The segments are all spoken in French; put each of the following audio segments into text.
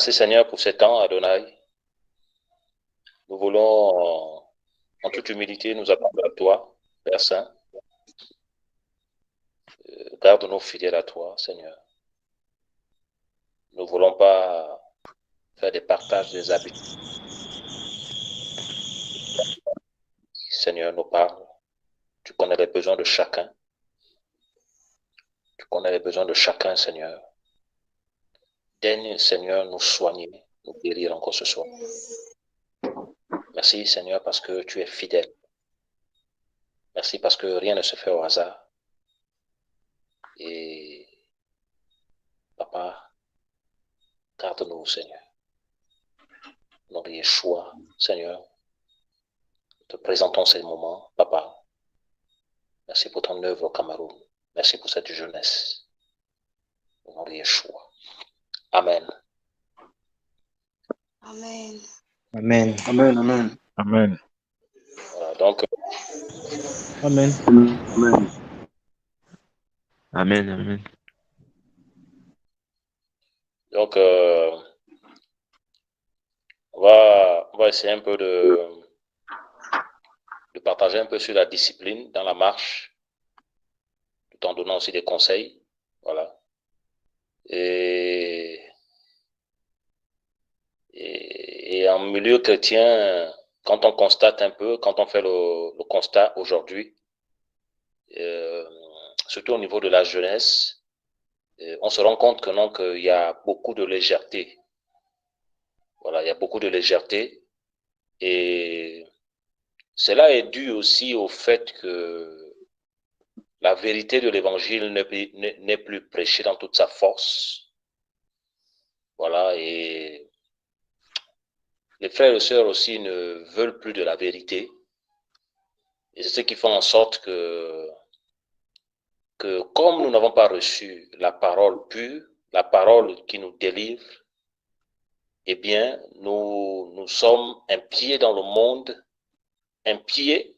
Merci Seigneur pour ce temps, Adonai. Nous voulons, en toute humilité, nous attendre à toi, Père Saint. Garde-nous fidèles à toi, Seigneur. Nous ne voulons pas faire des partages des habitudes. Seigneur, nous parle. Tu connais les besoins de chacun. Tu connais les besoins de chacun, Seigneur. Daigne, Seigneur, nous soigner, nous guérir encore ce soir. Merci, Seigneur, parce que tu es fidèle. Merci parce que rien ne se fait au hasard. Et, Papa, garde-nous, Seigneur. Nom de Yeshua, Seigneur, nous te présentons ces moments, Papa. Merci pour ton œuvre au Cameroun. Merci pour cette jeunesse. Au nom de Yeshua. Amen. Amen. Amen. Amen, amen. Amen. Voilà, donc, Amen. Amen. Amen. Amen. donc on va essayer un peu de partager un peu sur la discipline dans la marche, tout en donnant aussi des conseils. Voilà. Et en milieu chrétien, quand on constate un peu, quand on fait le constat aujourd'hui, surtout au niveau de la jeunesse, on se rend compte que non, qu'il y a beaucoup de légèreté. Voilà, il y a beaucoup de légèreté. Et cela est dû aussi au fait que la vérité de l'évangile n'est plus prêchée dans toute sa force. Voilà, et les frères et sœurs aussi ne veulent plus de la vérité. Et c'est ce qui fait en sorte que comme nous n'avons pas reçu la parole pure, la parole qui nous délivre, eh bien, nous sommes un pied dans le monde, un pied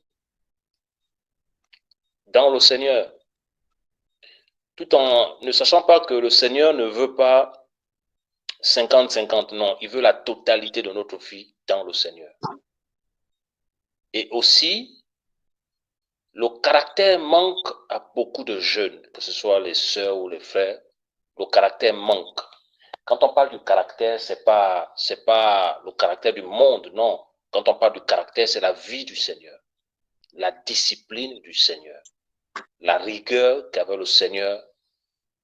dans le Seigneur. Tout en ne sachant pas que le Seigneur ne veut pas 50-50, non, il veut la totalité de notre vie dans le Seigneur. Et aussi, le caractère manque à beaucoup de jeunes, que ce soit les sœurs ou les frères, le caractère manque. Quand on parle du caractère, c'est pas le caractère du monde, non. Quand on parle du caractère, c'est la vie du Seigneur, la discipline du Seigneur, la rigueur qu'avait le Seigneur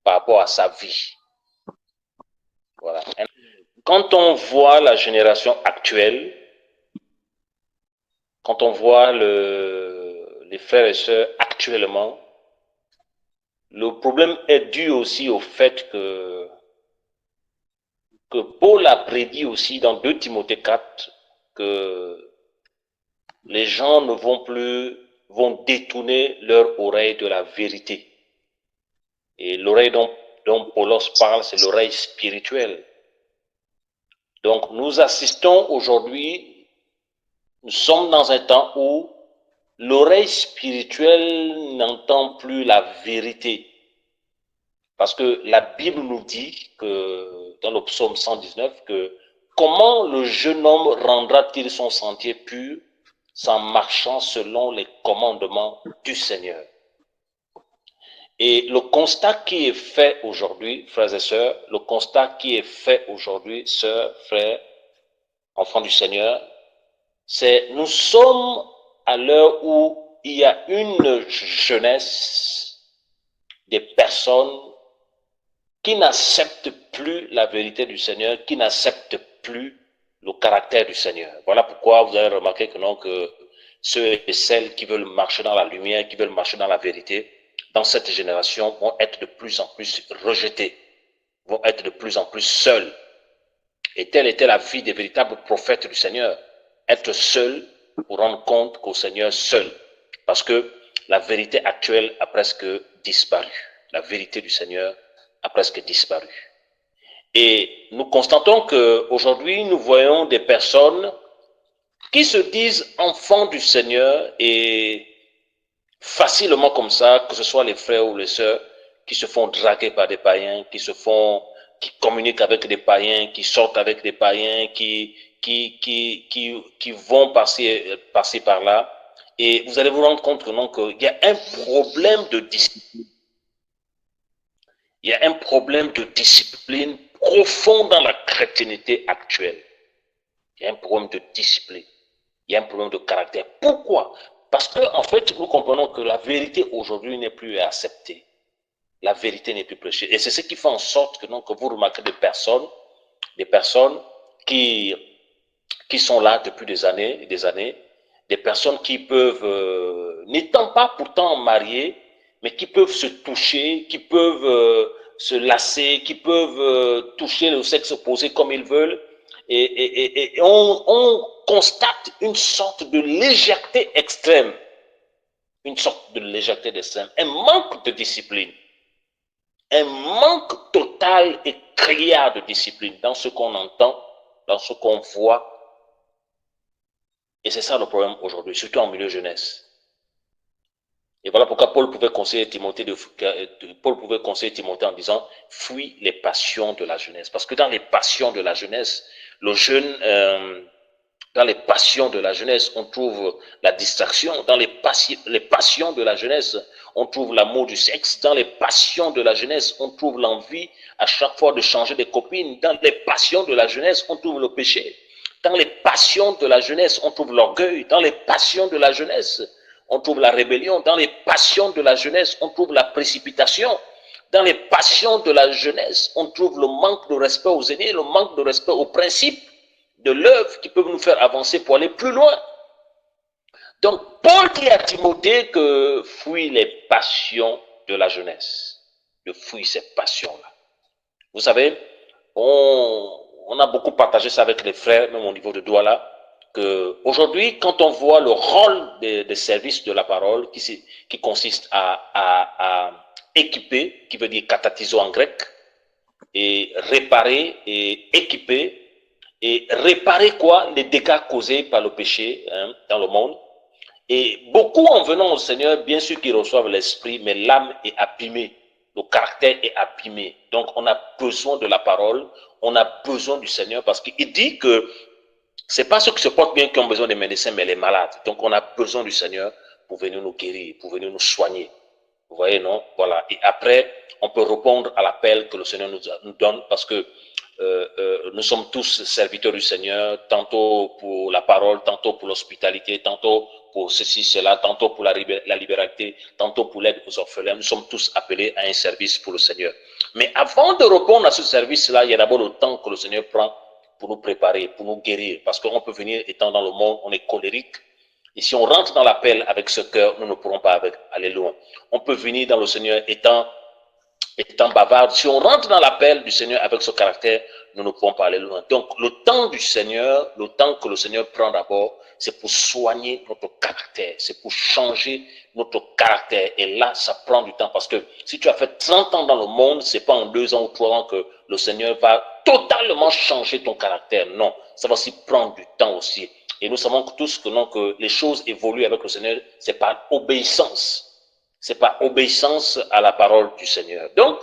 par rapport à sa vie. Voilà. Quand on voit la génération actuelle, quand on voit les frères et sœurs actuellement, le problème est dû aussi au fait que Paul a prédit aussi dans 2 Timothée 4 que les gens ne vont détourner leur oreille de la vérité. Et l'oreille dont Paulos parle, c'est l'oreille spirituelle. Donc nous assistons aujourd'hui, nous sommes dans un temps où l'oreille spirituelle n'entend plus la vérité. Parce que la Bible nous dit que, dans le psaume 119, que comment le jeune homme rendra-t-il son sentier pur en marchant selon les commandements du Seigneur? Et le constat qui est fait aujourd'hui, frères et sœurs, le constat qui est fait aujourd'hui, sœurs, frères, enfants du Seigneur, c'est nous sommes à l'heure où il y a une jeunesse, des personnes qui n'acceptent plus la vérité du Seigneur, qui n'acceptent plus le caractère du Seigneur. Voilà pourquoi vous avez remarqué que non, que ceux et celles qui veulent marcher dans la lumière, qui veulent marcher dans la vérité, dans cette génération, vont être de plus en plus rejetés, vont être de plus en plus seuls. Et telle était la vie des véritables prophètes du Seigneur. Être seul pour rendre compte qu'au Seigneur seul. Parce que la vérité actuelle a presque disparu. La vérité du Seigneur a presque disparu. Et nous constatons qu'aujourd'hui, nous voyons des personnes qui se disent enfants du Seigneur et facilement comme ça, que ce soit les frères ou les sœurs, qui se font draguer par des païens, qui qui communiquent avec des païens, qui sortent avec des païens, qui vont passer par là. Et vous allez vous rendre compte qu'il y a un problème de discipline. Il y a un problème de discipline profond dans la chrétienté actuelle. Il y a un problème de discipline. Il y a un problème de caractère. Pourquoi? Parce que, en fait, nous comprenons que la vérité aujourd'hui n'est plus acceptée. La vérité n'est plus prêchée. Et c'est ce qui fait en sorte que vous remarquez des personnes qui sont là depuis des années et des années, des personnes qui peuvent, n'étant pas pourtant mariées, mais qui peuvent se toucher, qui peuvent se lasser, qui peuvent toucher le sexe opposé comme ils veulent. Et on constate une sorte de légèreté extrême. Une sorte de légèreté extrême. Un manque de discipline. Un manque total et criard de discipline dans ce qu'on entend, dans ce qu'on voit. Et c'est ça le problème aujourd'hui, surtout en milieu jeunesse. Et voilà pourquoi Paul pouvait conseiller Timothée en disant « Fuis les passions de la jeunesse ». Parce que dans les passions de la jeunesse, le jeune, dans les passions de la jeunesse, on trouve la distraction. Dans les passions de la jeunesse, on trouve l'amour du sexe. Dans les passions de la jeunesse, on trouve l'envie à chaque fois de changer de copine. Dans les passions de la jeunesse, on trouve le péché. Dans les passions de la jeunesse, on trouve l'orgueil. Dans les passions de la jeunesse, on trouve la rébellion. Dans les passions de la jeunesse, on trouve la précipitation. Dans les passions de la jeunesse, on trouve le manque de respect aux aînés, le manque de respect aux principes de l'œuvre qui peuvent nous faire avancer pour aller plus loin. Donc, Paul dit à Timothée que fuis les passions de la jeunesse. De fuir ces passions-là. Vous savez, on a beaucoup partagé ça avec les frères, même au niveau de Douala, que aujourd'hui, quand on voit le rôle des services de la parole qui consiste à équiper, qui veut dire katatizo en grec, et réparer et équiper, et réparer quoi? Les dégâts causés par le péché dans le monde. Et beaucoup en venant au Seigneur, bien sûr qu'ils reçoivent l'esprit, mais l'âme est abîmée, le caractère est abîmé. Donc on a besoin de la parole, on a besoin du Seigneur, parce qu'il dit que c'est pas ceux qui se portent bien qui ont besoin des médecins, mais les malades. Donc on a besoin du Seigneur pour venir nous guérir, pour venir nous soigner. Vous voyez, non? Voilà. Et après, on peut répondre à l'appel que le Seigneur nous donne, parce que nous sommes tous serviteurs du Seigneur, tantôt pour la parole, tantôt pour l'hospitalité, tantôt pour ceci, cela, tantôt pour la libéralité, tantôt pour l'aide aux orphelins. Nous sommes tous appelés à un service pour le Seigneur. Mais avant de répondre à ce service-là, il y a d'abord le temps que le Seigneur prend pour nous préparer, pour nous guérir. Parce qu'on peut venir, étant dans le monde, on est colérique. Et si on rentre dans l'appel avec ce cœur, nous ne pourrons pas aller loin. On peut venir dans le Seigneur étant bavard. Si on rentre dans l'appel du Seigneur avec ce caractère, nous ne pouvons pas aller loin. Donc, le temps du Seigneur, le temps que le Seigneur prend d'abord, c'est pour soigner notre caractère, c'est pour changer notre caractère. Et là, ça prend du temps, parce que si tu as fait 30 ans dans le monde, c'est pas en 2 ans ou 3 ans que le Seigneur va totalement changer ton caractère. Non, ça va aussi prendre du temps aussi. Et nous savons tous que les choses évoluent avec le Seigneur, c'est par obéissance. C'est par obéissance à la parole du Seigneur. Donc,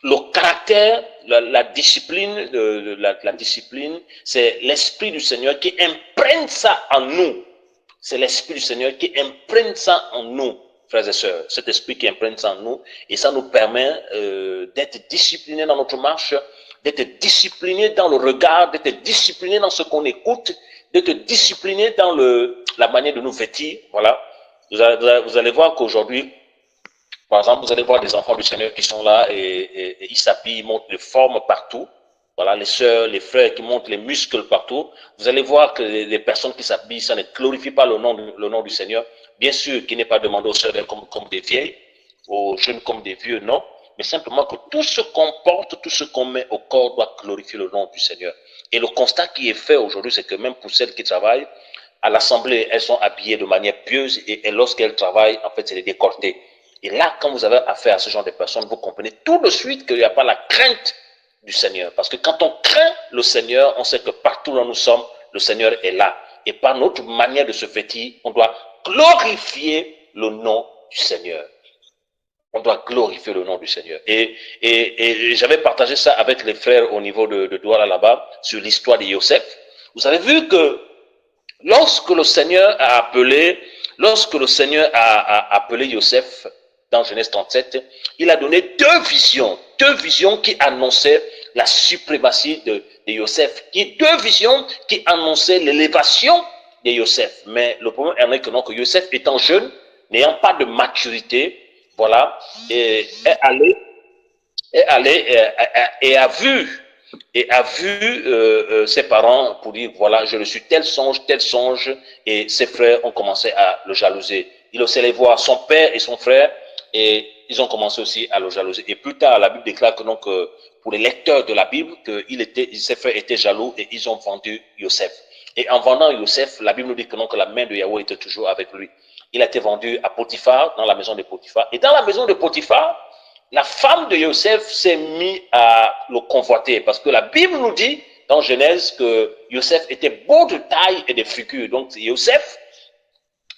le caractère, la discipline, la discipline, c'est l'Esprit du Seigneur qui imprègne ça en nous. C'est l'Esprit du Seigneur qui imprègne ça en nous, frères et sœurs. Cet Esprit qui imprègne ça en nous, et ça nous permet d'être disciplinés dans notre marche, d'être disciplinés dans le regard, d'être disciplinés dans ce qu'on écoute, d'être disciplinés dans la manière de nous vêtir. Voilà. Vous allez voir qu'aujourd'hui, par exemple, vous allez voir des enfants du Seigneur qui sont là et ils s'habillent, ils montrent les formes partout. Voilà, les sœurs, les frères qui montrent les muscles partout. Vous allez voir que les personnes qui s'habillent, ça ne glorifie pas le nom du Seigneur. Bien sûr qu'il n'est pas demandé aux sœurs comme des vieilles, aux jeunes comme des vieux, non. Mais simplement que tout ce qu'on porte, tout ce qu'on met au corps doit glorifier le nom du Seigneur. Et le constat qui est fait aujourd'hui, c'est que même pour celles qui travaillent, à l'assemblée, elles sont habillées de manière pieuse et lorsqu'elles travaillent, en fait, c'est des décolletés. Et là, quand vous avez affaire à ce genre de personnes, vous comprenez tout de suite qu'il n'y a pas la crainte du Seigneur. Parce que quand on craint le Seigneur, on sait que partout où nous sommes, le Seigneur est là. Et par notre manière de se vêtir, on doit glorifier le nom du Seigneur. On doit glorifier le nom du Seigneur. Et j'avais partagé ça avec les frères au niveau de Douala là-bas, sur l'histoire de Joseph. Vous avez vu que lorsque le Seigneur a appelé Joseph dans Genèse 37, il a donné deux visions qui annonçaient la suprématie de Joseph, deux visions qui annonçaient l'élévation de Joseph. Mais le problème est que Joseph étant jeune, n'ayant pas de maturité, voilà, et a vu ses parents pour dire, voilà, je reçus tel songe, et ses frères ont commencé à le jalouser. Il aussi allait voir son père et son frère, et ils ont commencé aussi à le jalouser. Et plus tard, la Bible déclare que donc, pour les lecteurs de la Bible, que ses frères étaient jaloux et ils ont vendu Joseph. Et en vendant Joseph, la Bible nous dit que, non, que la main de Yahweh était toujours avec lui. Il a été vendu à Potiphar, dans la maison de Potiphar. Et dans la maison de Potiphar, la femme de Joseph s'est mise à le convoiter. Parce que la Bible nous dit, dans Genèse, que Joseph était beau de taille et de figure. Donc, Joseph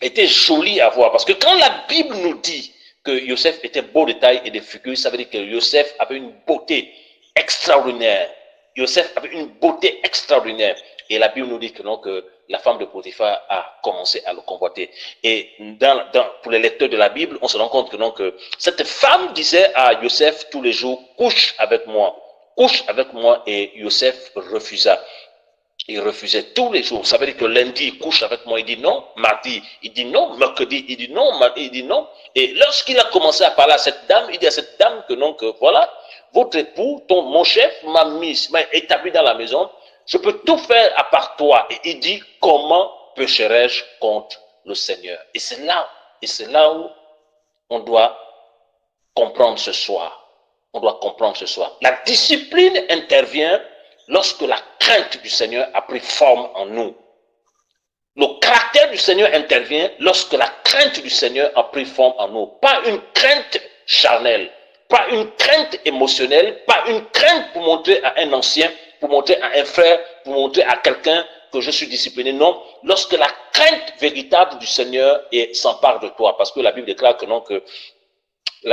était joli à voir. Parce que quand la Bible nous dit que Joseph était beau de taille et de figure, ça veut dire que Joseph avait une beauté extraordinaire. Joseph avait une beauté extraordinaire. Et la Bible nous dit que, non, que la femme de Potiphar a commencé à le convoiter. Et pour les lecteurs de la Bible, on se rend compte que, non, que cette femme disait à Joseph tous les jours, couche avec moi, et Joseph refusa. Il refusait tous les jours. Ça veut dire que lundi, il couche avec moi, il dit non. Mardi, il dit non. Mercredi, il dit non. Mardi, il dit non. Et lorsqu'il a commencé à parler à cette dame, il dit à cette dame que non, que voilà, votre époux, mon chef m'a établi dans la maison. Je peux tout faire à part toi. Et il dit, comment pécherai-je contre le Seigneur? Et c'est là où on doit comprendre ce soir. La discipline intervient lorsque la crainte du Seigneur a pris forme en nous. Le caractère du Seigneur intervient lorsque la crainte du Seigneur a pris forme en nous. Pas une crainte charnelle, pas une crainte émotionnelle, pas une crainte pour montrer à un ancien, pour montrer à un frère, pour montrer à quelqu'un que je suis discipliné. Non, lorsque la crainte véritable du Seigneur s'empare de toi. Parce que la Bible déclare que non, que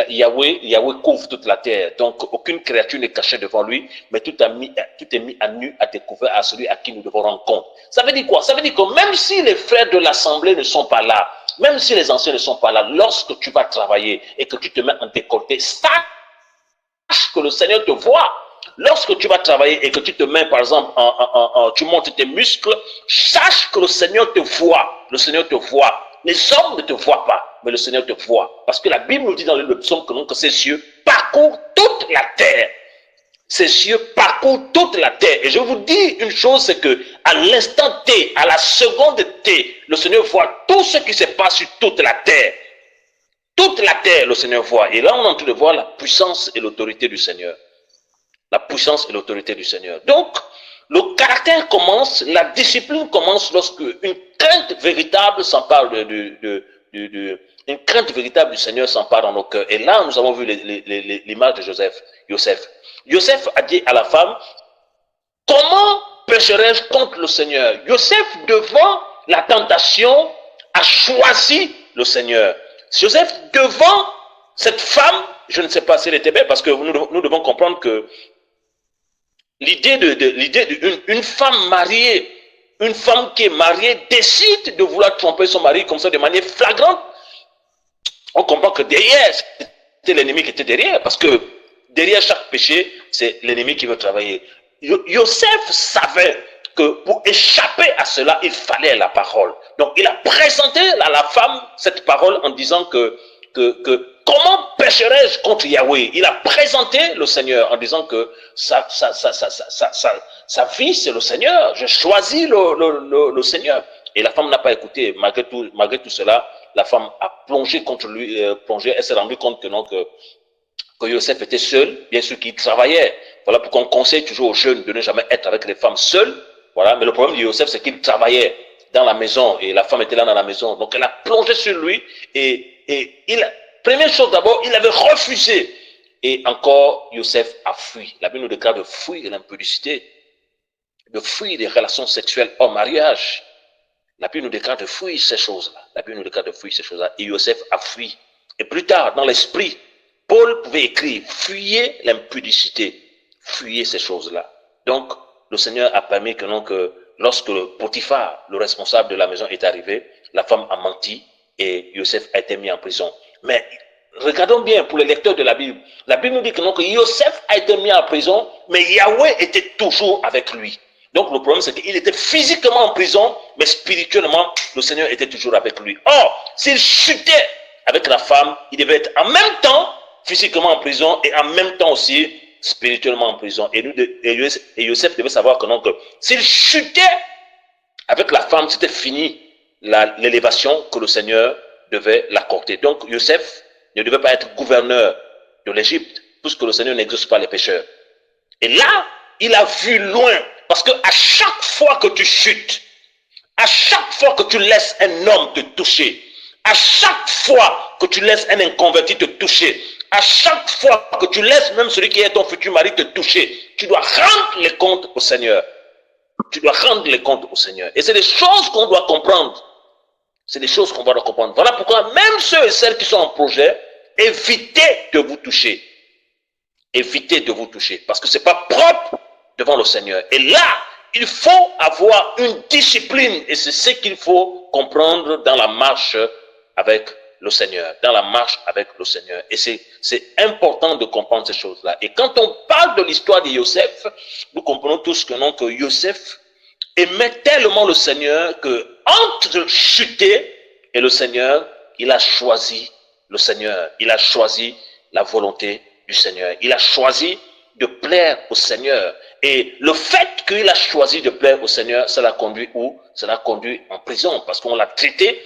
Yahweh couvre toute la terre. Donc, aucune créature n'est cachée devant lui, mais tout est mis à nu, à découvert à celui à qui nous devons rendre compte. Ça veut dire quoi? Ça veut dire que même si les frères de l'assemblée ne sont pas là, même si les anciens ne sont pas là, lorsque tu vas travailler et que tu te mets en décolleté, sache que le Seigneur te voit. Lorsque tu vas travailler et que tu te mets, par exemple, tu montes tes muscles, sache que le Seigneur te voit. Le Seigneur te voit. Les hommes ne te voient pas, mais le Seigneur te voit. Parce que la Bible nous dit dans le psaume que ses yeux parcourent toute la terre. Ses yeux parcourent toute la terre. Et je vous dis une chose, c'est que à l'instant T, à la seconde T, le Seigneur voit tout ce qui se passe sur toute la terre. Toute la terre, le Seigneur voit. Et là, on est en train de voir la puissance et l'autorité du Seigneur. La puissance et l'autorité du Seigneur. Donc, le caractère commence, la discipline commence lorsque une crainte véritable s'empare une crainte véritable du Seigneur s'empare dans nos cœurs. Et là, nous avons vu l'image de Joseph. Joseph a dit à la femme, comment pécherai-je contre le Seigneur? Joseph, devant la tentation, a choisi le Seigneur. Joseph, devant cette femme, je ne sais pas si elle était belle, parce que nous devons comprendre que l'idée d'une femme mariée, une femme qui est mariée décide de vouloir tromper son mari comme ça de manière flagrante. On comprend que derrière, c'était l'ennemi qui était derrière, parce que derrière chaque péché, c'est l'ennemi qui veut travailler. Joseph savait que pour échapper à cela, il fallait la parole. Donc, il a présenté à la femme cette parole en disant que comment pécherai-je contre Yahweh? Il a présenté le Seigneur en disant que sa vie, c'est le Seigneur. Je choisis le Seigneur. Et la femme n'a pas écouté. Malgré tout cela, la femme a plongé contre lui, elle s'est rendue compte que non, que Joseph était seul, bien sûr qu'il travaillait. Voilà pourquoi on conseille toujours aux jeunes de ne jamais être avec les femmes seules. Voilà, mais le problème de Joseph, c'est qu'il travaillait dans la maison et la femme était là dans la maison. Donc elle a plongé sur lui et première chose d'abord, il avait refusé. Et encore, Joseph a fui. La Bible nous déclare de fuir l'impudicité, de fuir les relations sexuelles hors mariage. La Bible nous déclare de fuir ces choses-là. Et Joseph a fui. Et plus tard, dans l'esprit, Paul pouvait écrire, fuyez l'impudicité, fuyez ces choses-là. Donc, le Seigneur a permis que, donc, lorsque Potiphar, le responsable de la maison, est arrivé, la femme a menti et Joseph a été mis en prison. Mais regardons bien pour les lecteurs de la Bible nous dit que, donc, Joseph a été mis en prison, mais Yahweh était toujours avec lui. Donc le problème, c'est qu'il était physiquement en prison, mais spirituellement, le Seigneur était toujours avec lui. Or, s'il chutait avec la femme, il devait être en même temps physiquement en prison et en même temps aussi spirituellement en prison. Et Joseph devait savoir que, donc, s'il chutait avec la femme, c'était fini l'élévation que le Seigneur devait l'accorder. Donc Joseph ne devait pas être gouverneur de l'Égypte, puisque le Seigneur n'exauce pas les pécheurs. Et là, il a vu loin, parce que à chaque fois que tu chutes, à chaque fois que tu laisses un homme te toucher, à chaque fois que tu laisses un inconverti te toucher, à chaque fois que tu laisses même celui qui est ton futur mari te toucher, tu dois rendre les comptes au Seigneur. Tu dois rendre les comptes au Seigneur. Et c'est des choses qu'on doit comprendre. C'est des choses qu'on doit comprendre. Voilà pourquoi même ceux et celles qui sont en projet, évitez de vous toucher. Évitez de vous toucher. Parce que ce n'est pas propre devant le Seigneur. Et là, il faut avoir une discipline. Et c'est ce qu'il faut comprendre dans la marche avec le Seigneur. Dans la marche avec le Seigneur. Et c'est important de comprendre ces choses-là. Et quand on parle de l'histoire de Joseph, nous comprenons tous que non, que Joseph aimait tellement le Seigneur que entre chuter et le Seigneur, il a choisi le Seigneur. Il a choisi la volonté du Seigneur. Il a choisi de plaire au Seigneur. Et le fait qu'il a choisi de plaire au Seigneur, ça l'a conduit où? Ça l'a conduit en prison, parce qu'on l'a traité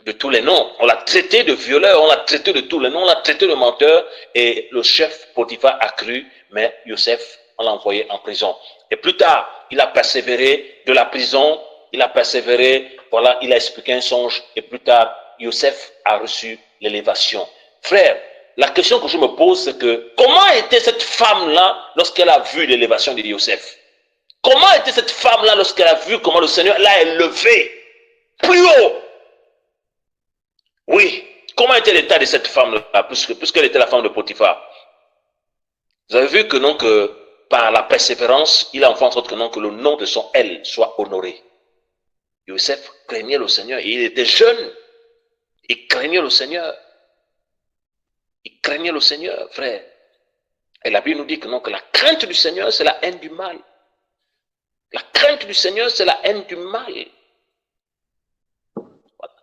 de tous les noms. On l'a traité de violeur, on l'a traité de tous les noms, on l'a traité de menteur. Et le chef Potiphar a cru, mais Joseph, on l'a envoyé en prison. Et plus tard, il a persévéré de la prison, il a persévéré, voilà, il a expliqué un songe. Et plus tard, Joseph a reçu l'élévation. Frère, la question que je me pose, c'est que comment était cette femme-là lorsqu'elle a vu l'élévation de Joseph? Comment était cette femme-là lorsqu'elle a vu comment le Seigneur l'a élevée plus haut? Oui, comment était l'état de cette femme-là, puisqu'elle était la femme de Potiphar? Vous avez vu que non, que par la persévérance, il a fait en sorte que non, que le nom de son elle soit honoré. Joseph craignait le Seigneur, et il était jeune, il craignait le Seigneur. Il craignait le Seigneur, frère. Et la Bible nous dit que non, que la crainte du Seigneur, c'est la haine du mal. La crainte du Seigneur, c'est la haine du mal. Voilà.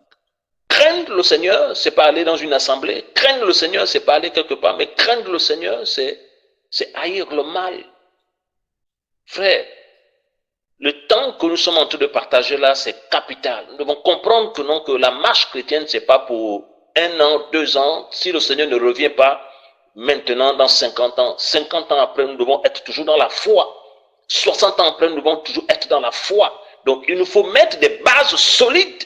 Craindre le Seigneur, c'est pas aller dans une assemblée. Craindre le Seigneur, c'est pas aller quelque part. Mais craindre le Seigneur, c'est haïr le mal. Frère, le temps que nous sommes en train de partager là, c'est capital. Nous devons comprendre que non, que la marche chrétienne, c'est pas pour 1 an, 2 ans, si le Seigneur ne revient pas maintenant dans 50 ans. 50 ans après, nous devons être toujours dans la foi. 60 ans après, nous devons toujours être dans la foi. Donc, il nous faut mettre des bases solides.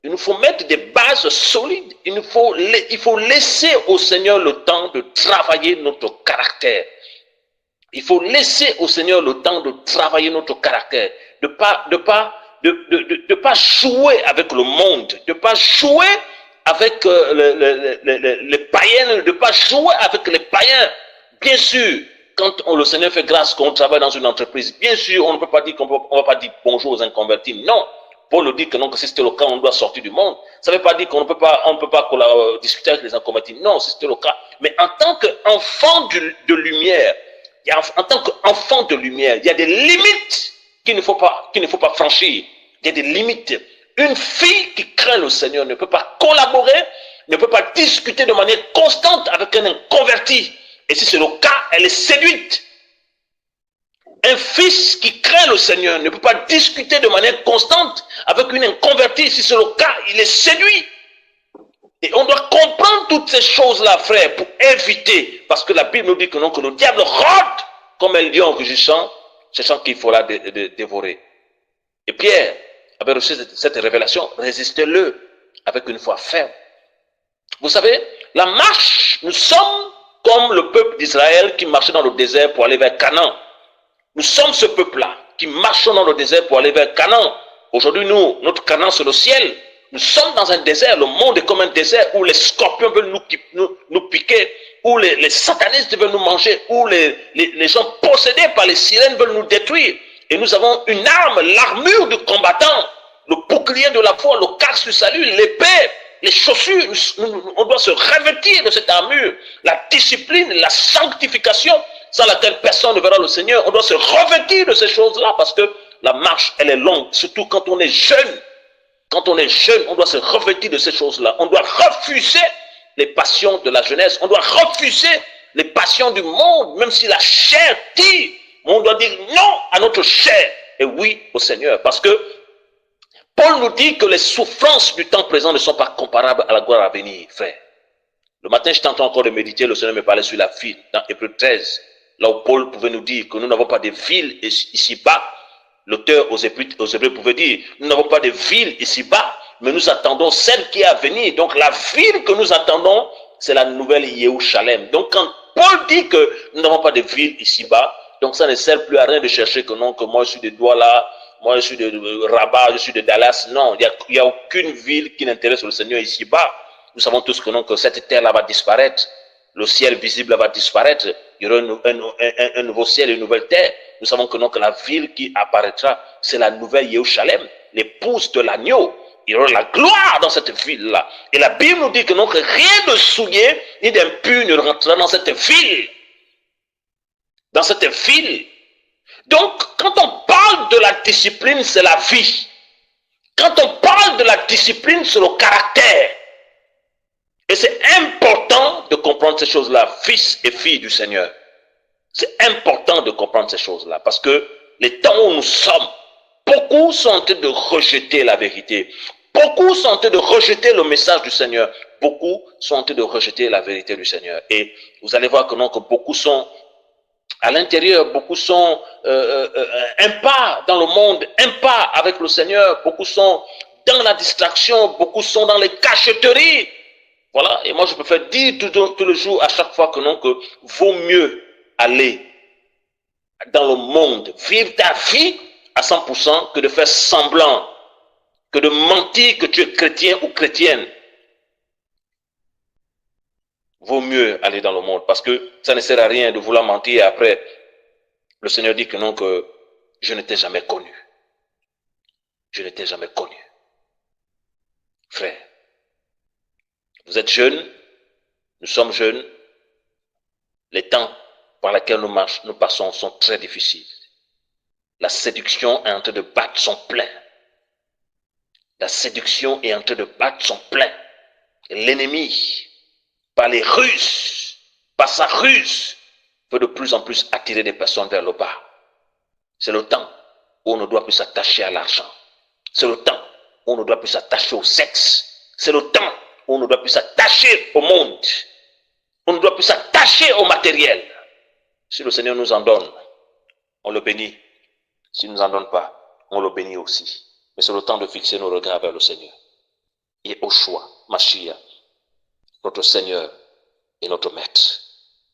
Il nous faut mettre des bases solides. Il faut laisser au Seigneur le temps de travailler notre caractère. Il faut laisser au Seigneur le temps de travailler notre caractère. De pas jouer avec le monde. De pas jouer avec les païens, de ne pas jouer avec les païens. Bien sûr, quand le Seigneur fait grâce qu'on travaille dans une entreprise, bien sûr, on ne peut pas dire on va pas dire bonjour aux inconvertis. Non. Paul nous dit que non, que si c'était le cas, on doit sortir du monde. Ça ne veut pas dire qu'on ne peut pas, discuter avec les inconvertis. Non, si c'était le cas. Mais en tant qu'enfant de lumière, en tant qu'enfant de lumière, il y a des limites qu'il ne faut pas franchir. Il y a des limites. Une fille qui craint le Seigneur ne peut pas collaborer, ne peut pas discuter de manière constante avec un inconverti. Et si c'est le cas, elle est séduite. Un fils qui craint le Seigneur ne peut pas discuter de manière constante avec une inconvertie. Si c'est le cas, il est séduit. Et on doit comprendre toutes ces choses-là, frère, pour éviter. Parce que la Bible nous dit que non, que le diable rôde comme un lion rugissant, sachant qu'il faut la dévorer. Et Pierre avait reçu cette révélation, résistez-le avec une foi ferme. Vous savez, la marche, nous sommes comme le peuple d'Israël qui marchait dans le désert pour aller vers Canaan. Nous sommes ce peuple-là qui marchons dans le désert pour aller vers Canaan. Aujourd'hui, notre Canaan, c'est le ciel. Nous sommes dans un désert, le monde est comme un désert où les scorpions veulent nous piquer, où les satanistes veulent nous manger, où les gens possédés par les sirènes veulent nous détruire. Et nous avons une arme, l'armure du combattant, le bouclier de la foi, le casque du salut, l'épée, les chaussures. On doit se revêtir de cette armure, la discipline, la sanctification, sans laquelle personne ne verra le Seigneur. On doit se revêtir de ces choses-là parce que la marche, elle est longue, surtout quand on est jeune. Quand on est jeune, on doit se revêtir de ces choses-là. On doit refuser les passions de la jeunesse. On doit refuser les passions du monde, même si la chair tire. On doit dire non à notre chair et oui au Seigneur. Parce que Paul nous dit que les souffrances du temps présent ne sont pas comparables à la gloire à venir, frère. Le matin, j'étais en train encore de méditer, le Seigneur me parlait sur la ville, dans Hébreux 13, là où Paul pouvait nous dire que nous n'avons pas de ville ici-bas. L'auteur aux Hébreux pouvait dire, nous n'avons pas de ville ici-bas, mais nous attendons celle qui est à venir. Donc la ville que nous attendons, c'est la nouvelle Jérusalem. Donc quand Paul dit que nous n'avons pas de ville ici-bas, donc ça ne sert plus à rien de chercher que non, que moi je suis de Douala, moi je suis de Rabat, je suis de Dallas. Non, il n'y a aucune ville qui n'intéresse le Seigneur ici-bas. Nous savons tous que non, que cette terre-là va disparaître. Le ciel visible va disparaître. Il y aura un nouveau ciel et une nouvelle terre. Nous savons que non, que la ville qui apparaîtra, c'est la nouvelle Jérusalem, l'épouse de l'agneau. Il y aura la gloire dans cette ville-là. Et la Bible nous dit que non, que rien de souillé ni d'impur ne rentrera dans cette ville. Dans cette ville. Donc, quand on parle de la discipline, c'est la vie. Quand on parle de la discipline, c'est le caractère. Et c'est important de comprendre ces choses-là, fils et filles du Seigneur. C'est important de comprendre ces choses-là, parce que les temps où nous sommes, beaucoup sont en train de rejeter la vérité. Beaucoup sont en train de rejeter le message du Seigneur. Beaucoup sont en train de rejeter la vérité du Seigneur. Et vous allez voir que non, que beaucoup sont à l'intérieur, beaucoup sont un pas dans le monde, un pas avec le Seigneur. Beaucoup sont dans la distraction, beaucoup sont dans les cacheteries. Voilà, et moi je peux faire dire tout le jour, à chaque fois que non, que vaut mieux aller dans le monde, vivre ta vie à 100% que de faire semblant, que de mentir que tu es chrétien ou chrétienne. Vaut mieux aller dans le monde, parce que ça ne sert à rien de vouloir mentir et après, le Seigneur dit que non, que je ne t'ai jamais connu. Je ne t'ai jamais connu. Frère, vous êtes jeunes, nous sommes jeunes, les temps par lesquels nous passons sont très difficiles. La séduction est en train de battre son plein. La séduction est en train de battre son plein. L'ennemi, par les ruses, par sa ruse, peut de plus en plus attirer des personnes vers le bas. C'est le temps où on ne doit plus s'attacher à l'argent. C'est le temps où on ne doit plus s'attacher au sexe. C'est le temps où on ne doit plus s'attacher au monde. On ne doit plus s'attacher au matériel. Si le Seigneur nous en donne, on le bénit. S'il ne nous en donne pas, on le bénit aussi. Mais c'est le temps de fixer nos regards vers le Seigneur. Et au choix, Mashiach, notre Seigneur et notre Maître.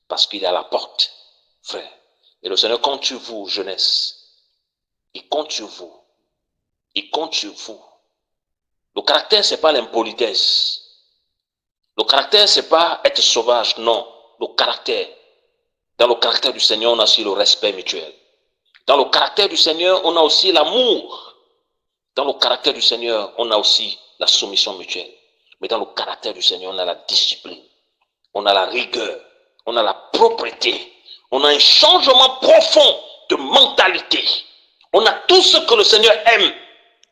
Parce qu'il est à la porte, frère. Et le Seigneur compte sur vous, jeunesse. Il compte sur vous. Il compte sur vous. Le caractère, ce n'est pas l'impolitesse. Le caractère, ce n'est pas être sauvage, non. Le caractère. Dans le caractère du Seigneur, on a aussi le respect mutuel. Dans le caractère du Seigneur, on a aussi l'amour. Dans le caractère du Seigneur, on a aussi la soumission mutuelle. Mais dans le caractère du Seigneur, on a la discipline. On a la rigueur. On a la propreté. On a un changement profond de mentalité. On a tout ce que le Seigneur aime.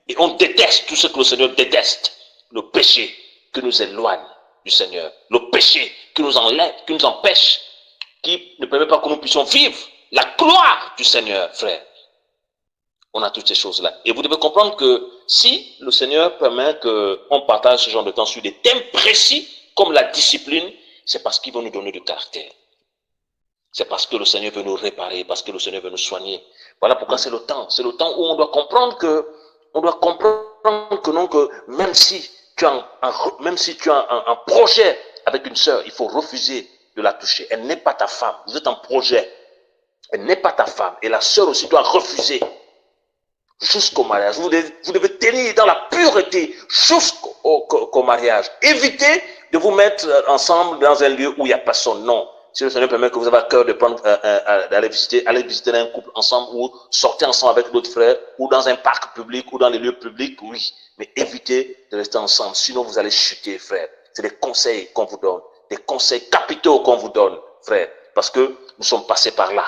Et on déteste tout ce que le Seigneur déteste. Le péché qui nous éloigne du Seigneur. Le péché qui nous enlève, qui nous empêche, qui ne permet pas que nous puissions vivre la gloire du Seigneur, frère. On a toutes ces choses-là. Et vous devez comprendre que si le Seigneur permet qu'on partage ce genre de temps sur des thèmes précis, comme la discipline, c'est parce qu'il veut nous donner du caractère. C'est parce que le Seigneur veut nous réparer, parce que le Seigneur veut nous soigner. Voilà pourquoi c'est le temps. C'est le temps où on doit comprendre que non, que même si tu as un projet avec une sœur, il faut refuser de la toucher. Elle n'est pas ta femme. Vous êtes en projet. Elle n'est pas ta femme. Et la sœur aussi doit refuser. jusqu'au mariage. Vous devez tenir dans la pureté jusqu'au mariage. Évitez de vous mettre ensemble dans un lieu où il n'y a personne. Non. Si le Seigneur permet que vous avez à cœur de prendre, d'aller visiter un couple ensemble ou sortir ensemble avec d'autres frères ou dans un parc public ou dans les lieux publics, oui. Mais évitez de rester ensemble. Sinon, vous allez chuter, frère. C'est des conseils qu'on vous donne. Des conseils capitaux qu'on vous donne, frère. Parce que nous sommes passés par là.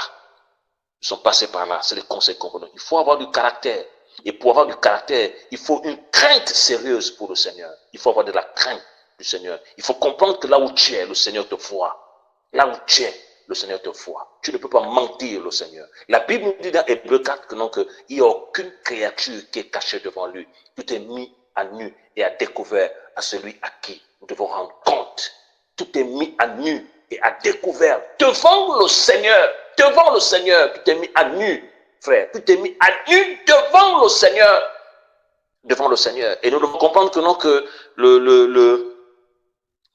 Nous sommes passés par là. C'est les conseils qu'on vous donne. Il faut avoir du caractère. Et pour avoir du caractère, il faut une crainte sérieuse pour le Seigneur. Il faut avoir de la crainte du Seigneur. Il faut comprendre que là où tu es, le Seigneur te voit. Là où tu es, le Seigneur te voit. Tu ne peux pas mentir le Seigneur. La Bible nous dit dans Hébreux 4 que non, qu'il n'y a aucune créature qui est cachée devant lui. Tout est mis à nu et à découvert à celui à qui nous devons rendre compte. Tout est mis à nu et à découvert devant le Seigneur. Devant le Seigneur, tout est mis à nu, frère. Tout est mis à nu devant le Seigneur. Devant le Seigneur. Et nous devons comprendre que non, que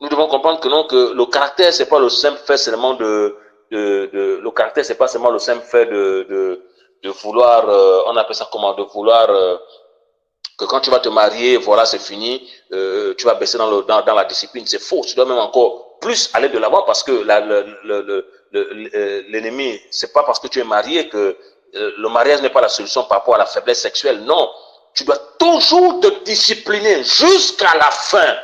nous devons comprendre que non, que le caractère, c'est pas le simple fait seulement le caractère, c'est pas seulement le simple fait de vouloir, on appelle ça comment, de vouloir, que quand tu vas te marier, voilà, c'est fini, tu vas baisser dans la discipline. C'est faux. Tu dois même encore plus aller de l'avant parce que l'ennemi, c'est pas parce que tu es marié que le mariage n'est pas la solution par rapport à la faiblesse sexuelle. Non. Tu dois toujours te discipliner jusqu'à la fin.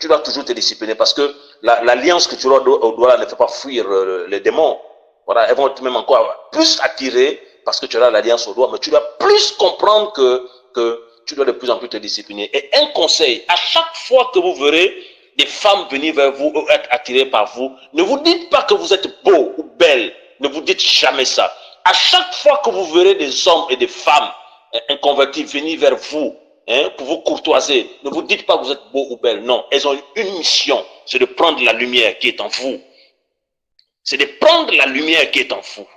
Tu dois toujours te discipliner parce que l'alliance que tu auras au doigt ne fait pas fuir les démons. Voilà, elles vont être même encore plus attirées parce que tu auras l'alliance au doigt, mais tu dois plus comprendre que tu dois de plus en plus te discipliner. Et un conseil, à chaque fois que vous verrez des femmes venir vers vous ou être attirées par vous, ne vous dites pas que vous êtes beau ou belle. Ne vous dites jamais ça. À chaque fois que vous verrez des hommes et des femmes inconvertis venir vers vous, pour vous courtoiser, ne vous dites pas que vous êtes beau ou belle. Non, elles ont une mission, c'est de prendre la lumière qui est en vous. C'est de prendre la lumière qui est en vous.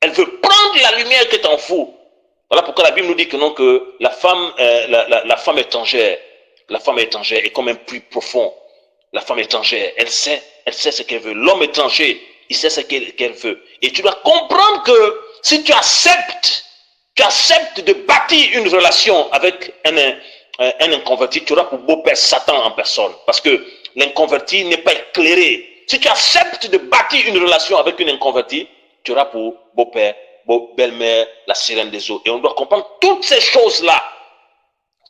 Elle veut prendre la lumière qui est en vous. Voilà pourquoi la Bible nous dit que non, que la femme étrangère est comme un puits profond. La femme étrangère, elle sait ce qu'elle veut. L'homme étranger, il sait ce qu'elle veut. Et tu dois comprendre que si tu acceptes de bâtir une relation avec un inconverti, tu auras pour beau-père Satan en personne. Parce que l'inconverti n'est pas éclairé. Si tu acceptes de bâtir une relation avec une inconvertie, tu auras pour beau-père, belle-mère, la sirène des eaux. Et on doit comprendre toutes ces choses-là.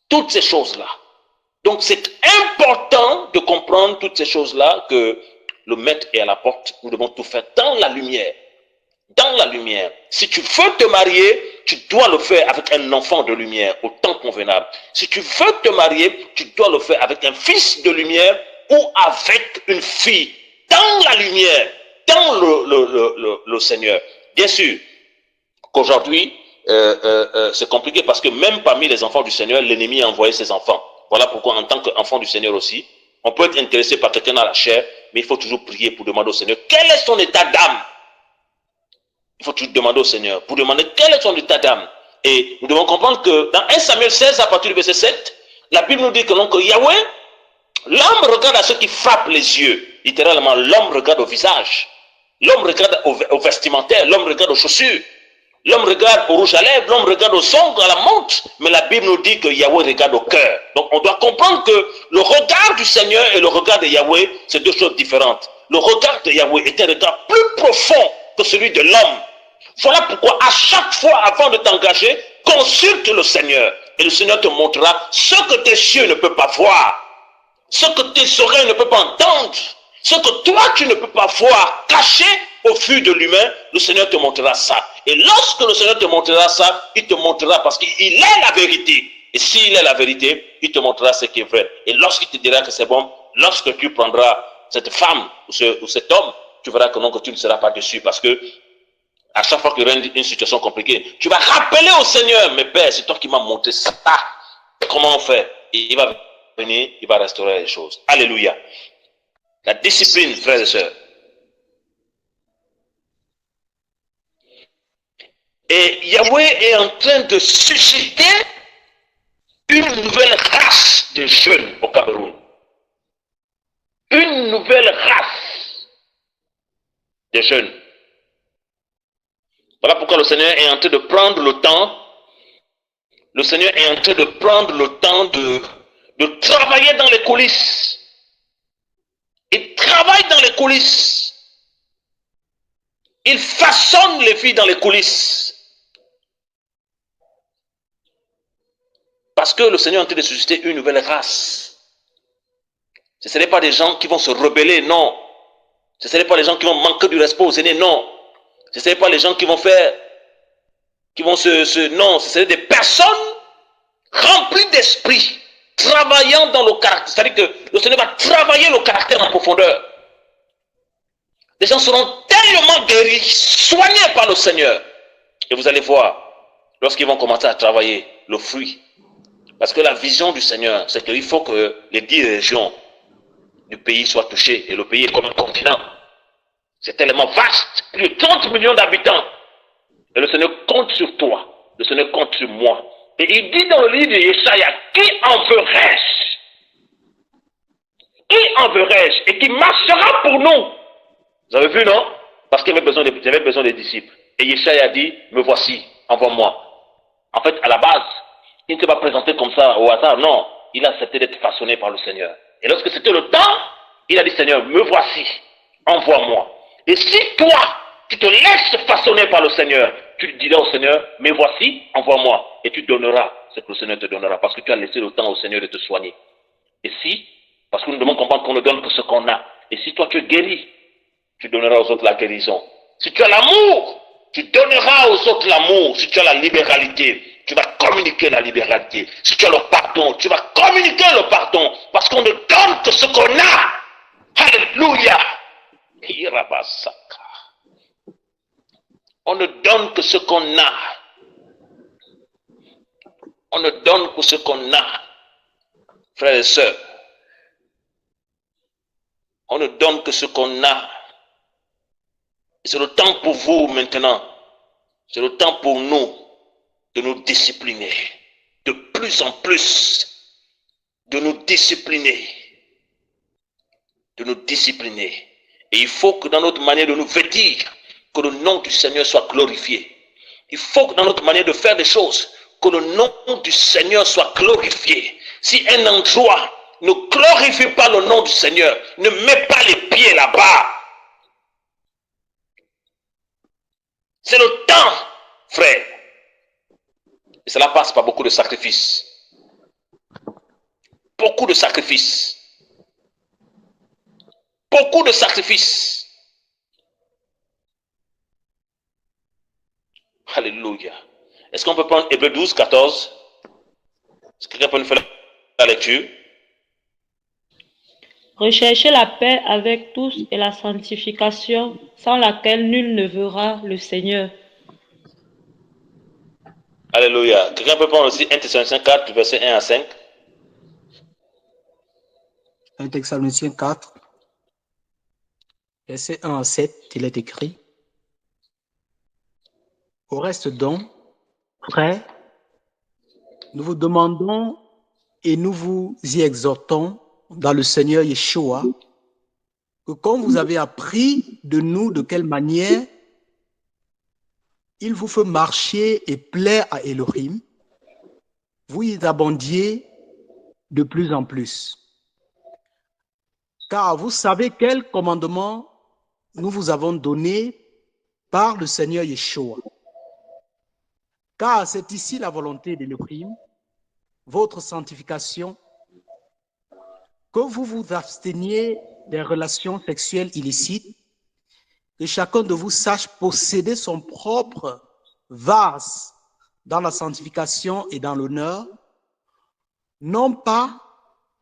Toutes ces choses-là. Donc c'est important de comprendre toutes ces choses-là, que le maître est à la porte. Nous devons tout faire dans la lumière. Dans la lumière. Si tu veux te marier, tu dois le faire avec un enfant de lumière au temps convenable. Si tu veux te marier, tu dois le faire avec un fils de lumière ou avec une fille dans la lumière, dans le Seigneur. Bien sûr qu'aujourd'hui, c'est compliqué parce que même parmi les enfants du Seigneur, l'ennemi a envoyé ses enfants. Voilà pourquoi en tant qu'enfant du Seigneur aussi, on peut être intéressé par quelqu'un dans la chair, mais il faut toujours prier pour demander au Seigneur quel est son état d'âme. Il faut toujours demander au Seigneur pour demander quel est son état d'âme. Et nous devons comprendre que dans 1 Samuel 16, à partir du verset 7, la Bible nous dit que donc Yahweh, l'homme regarde à ceux qui frappent les yeux. Littéralement, l'homme regarde au visage. L'homme regarde au vestimentaire. L'homme regarde aux chaussures. L'homme regarde au rouge à lèvres. L'homme regarde aux ongles, à la montre. Mais la Bible nous dit que Yahweh regarde au cœur. Donc on doit comprendre que le regard du Seigneur et le regard de Yahweh, c'est deux choses différentes. Le regard de Yahweh est un regard plus profond que celui de l'homme. Voilà pourquoi à chaque fois avant de t'engager, consulte le Seigneur. Et le Seigneur te montrera ce que tes yeux ne peuvent pas voir. Ce que tes oreilles ne peuvent pas entendre. Ce que toi tu ne peux pas voir, caché au fur de l'humain, le Seigneur te montrera ça. Et lorsque le Seigneur te montrera ça, il te montrera parce qu'il est la vérité. Et s'il est la vérité, il te montrera ce qui est vrai. Et lorsqu'il te dira que c'est bon, lorsque tu prendras cette femme ou cet homme, tu verras que non, que tu ne seras pas déçu parce que à chaque fois qu'il y aura une situation compliquée, tu vas rappeler au Seigneur, mais Père, c'est toi qui m'as montré ça. Comment on fait? Et il va venir, il va restaurer les choses. Alléluia. La discipline, frères et sœurs. Et Yahweh est en train de susciter une nouvelle race de jeunes au Cameroun. Une nouvelle race de jeunes. Voilà pourquoi le Seigneur est en train de prendre le temps le Seigneur est en train de prendre le temps de travailler dans les coulisses. Il travaille dans les coulisses. Il façonne les filles dans les coulisses. Parce que le Seigneur est en train de susciter une nouvelle race. Ce ne sont pas des gens qui vont se rebeller, non. Ce ne sont pas les gens qui vont manquer du respect aux aînés, non. Ce ne sont pas les gens qui vont faire, non, ce sont des personnes remplies d'esprit, travaillant dans le caractère. C'est-à-dire que le Seigneur va travailler le caractère en profondeur. Les gens seront tellement guéris, soignés par le Seigneur. Et vous allez voir, lorsqu'ils vont commencer à travailler, le fruit. Parce que la vision du Seigneur, c'est qu'il faut que les 10 régions du pays soient touchées. Et le pays est comme un continent. C'est tellement vaste, plus de 30 millions d'habitants. Et le Seigneur compte sur toi. Le Seigneur compte sur moi. Et il dit dans le livre de Yeshaya, qui enverrai-je? Qui enverrai-je? Et qui marchera pour nous? Vous avez vu, non? Parce qu'il avait besoin des disciples. Et Yeshaya a dit, me voici, envoie-moi. En fait, à la base, il ne s'est pas présenté comme ça au hasard, non. Il a accepté d'être façonné par le Seigneur. Et lorsque c'était le temps, il a dit, Seigneur, me voici, envoie-moi. Et si toi, tu te laisses façonner par le Seigneur, tu diras au Seigneur, me voici, envoie-moi. Et tu donneras ce que le Seigneur te donnera, parce que tu as laissé le temps au Seigneur de te soigner. Et si, parce que nous devons comprendre qu'on ne donne que ce qu'on a. Et si toi tu es guéri, tu donneras aux autres la guérison. Si tu as l'amour, tu donneras aux autres l'amour. Si tu as la libéralité, tu vas communiquer la libéralité. Si tu as le pardon, tu vas communiquer le pardon. Parce qu'on ne donne que ce qu'on a. Alléluia. On ne donne que ce qu'on a. On ne donne que ce qu'on a. Frères et sœurs, on ne donne que ce qu'on a. C'est le temps pour vous maintenant. C'est le temps pour nous de nous discipliner. De plus en plus. De nous discipliner. De nous discipliner. Et il faut que dans notre manière de nous vêtir, que le nom du Seigneur soit glorifié. Il faut que dans notre manière de faire des choses, que le nom du Seigneur soit glorifié. Si un endroit ne glorifie pas le nom du Seigneur, ne mets pas les pieds là-bas. C'est le temps, frère. Et cela passe par beaucoup de sacrifices. Beaucoup de sacrifices. Beaucoup de sacrifices. Alléluia. Est-ce qu'on peut prendre Hébreux 12, 14? Est-ce que quelqu'un peut nous faire la lecture? Recherchez la paix avec tous et la sanctification, sans laquelle nul ne verra le Seigneur. Alléluia. Quelqu'un peut prendre aussi 1 Thessaloniciens 4, versets 1 à 5. 1 Thessaloniciens 4, versets 1 à 7, il est écrit: Au reste donc, frères, nous vous demandons et nous vous y exhortons dans le Seigneur Yeshua, que quand vous avez appris de nous de quelle manière il vous fait marcher et plaire à Elohim, vous y abondiez de plus en plus. Car vous savez quel commandement nous vous avons donné par le Seigneur Yeshua. Car c'est ici la volonté d'Elohim, votre sanctification, que vous vous absteniez des relations sexuelles illicites, que chacun de vous sache posséder son propre vase dans la sanctification et dans l'honneur, non pas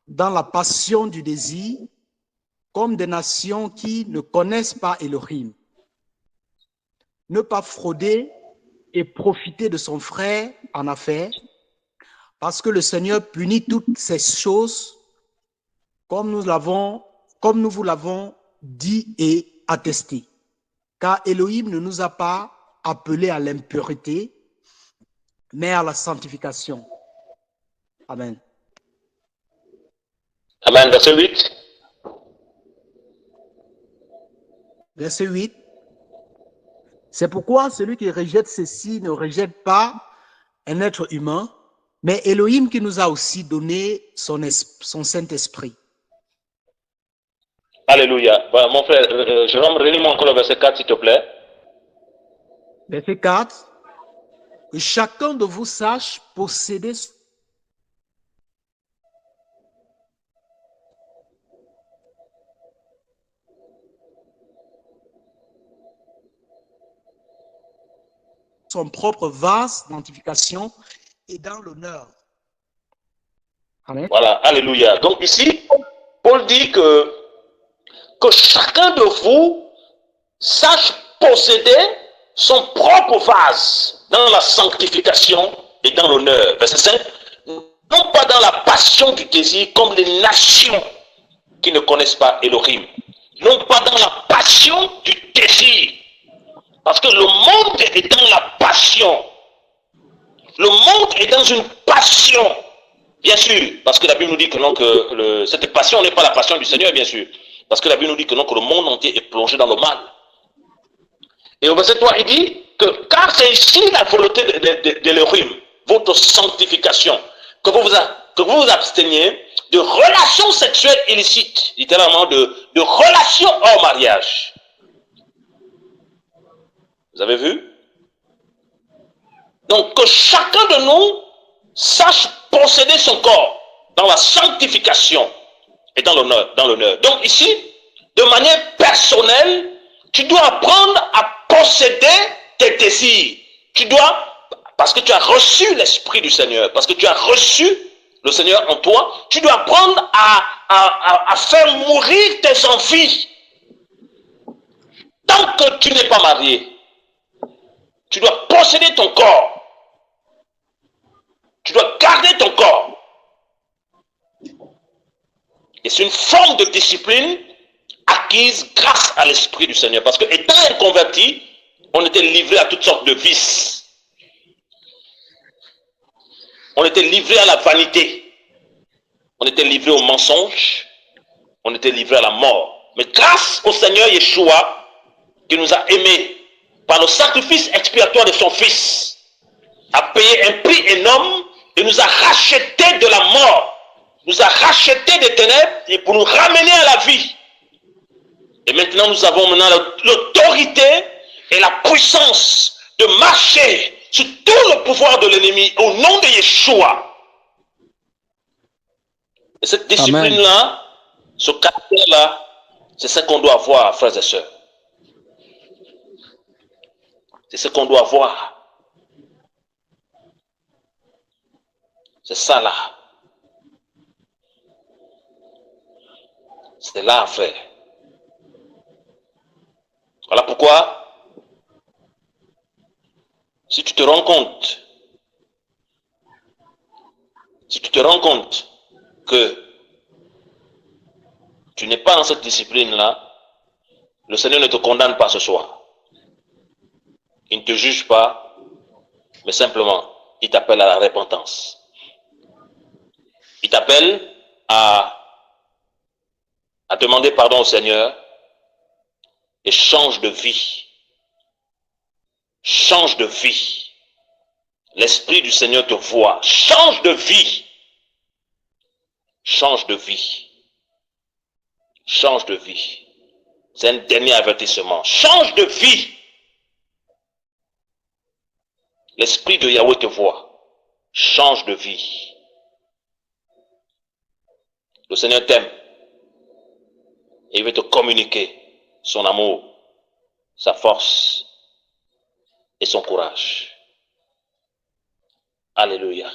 dans la passion du désir, comme des nations qui ne connaissent pas Elohim. Ne pas frauder et profiter de son frère en affaires, parce que le Seigneur punit toutes ces choses comme nous vous l'avons dit et attesté. Car Elohim ne nous a pas appelés à l'impureté, mais à la sanctification. Amen. Amen. Verset 8. Verset 8. C'est pourquoi celui qui rejette ceci ne rejette pas un être humain, mais Elohim qui nous a aussi donné son Saint-Esprit. Alléluia. Voilà, mon frère, Jérôme, relis-moi encore le verset 4, s'il te plaît. Verset 4. Que chacun de vous sache posséder son propre vase d'identification et dans l'honneur. Amen. Voilà, alléluia. Donc ici, Paul dit que chacun de vous sache posséder son propre vase dans la sanctification et dans l'honneur. Verset 5. Non pas dans la passion du désir comme les nations qui ne connaissent pas Elohim. Non pas dans la passion du désir. Parce que le monde est dans la passion. Le monde est dans une passion. Bien sûr, parce que la Bible nous dit que non, que cette passion n'est pas la passion du Seigneur, bien sûr. Parce que la Bible nous dit que non, que le monde entier est plongé dans le mal. Et au verset 3, il dit que car c'est ici la volonté de l'Elohim, votre sanctification, que vous vous absteniez de relations sexuelles illicites, littéralement de relations hors mariage. Vous avez vu? Donc que chacun de nous sache posséder son corps dans la sanctification et dans l'honneur. Donc ici, de manière personnelle, tu dois apprendre à posséder tes désirs. Tu dois, parce que tu as reçu l'Esprit du Seigneur, parce que tu as reçu le Seigneur en toi, tu dois apprendre à faire mourir tes envies. Tant que tu n'es pas marié, tu dois posséder ton corps. Tu dois garder ton corps. Et c'est une forme de discipline acquise grâce à l'Esprit du Seigneur. Parce que étant inconverti, on était livré à toutes sortes de vices. On était livré à la vanité. On était livré au mensonge. On était livré à la mort. Mais grâce au Seigneur Yeshua, qui nous a aimés par le sacrifice expiatoire de son Fils, a payé un prix énorme et nous a rachetés de la mort, nous a rachetés des ténèbres et pour nous ramener à la vie. Et maintenant nous avons l'autorité et la puissance de marcher sur tout le pouvoir de l'ennemi au nom de Yeshua. Et cette discipline-là, ce caractère-là, c'est ce qu'on doit avoir, frères et sœurs. C'est ce qu'on doit avoir. C'est ça là. C'est là, frère. Voilà pourquoi, si tu te rends compte que tu n'es pas dans cette discipline-là, le Seigneur ne te condamne pas ce soir. Il ne te juge pas, mais simplement, il t'appelle à la repentance. Il t'appelle à demander pardon au Seigneur et change de vie. Change de vie. L'Esprit du Seigneur te voit. Change de vie. Change de vie. Change de vie. C'est un dernier avertissement. Change de vie. L'Esprit de Yahweh te voit. Change de vie. Le Seigneur t'aime. Et il veut te communiquer son amour, sa force et son courage. Alléluia.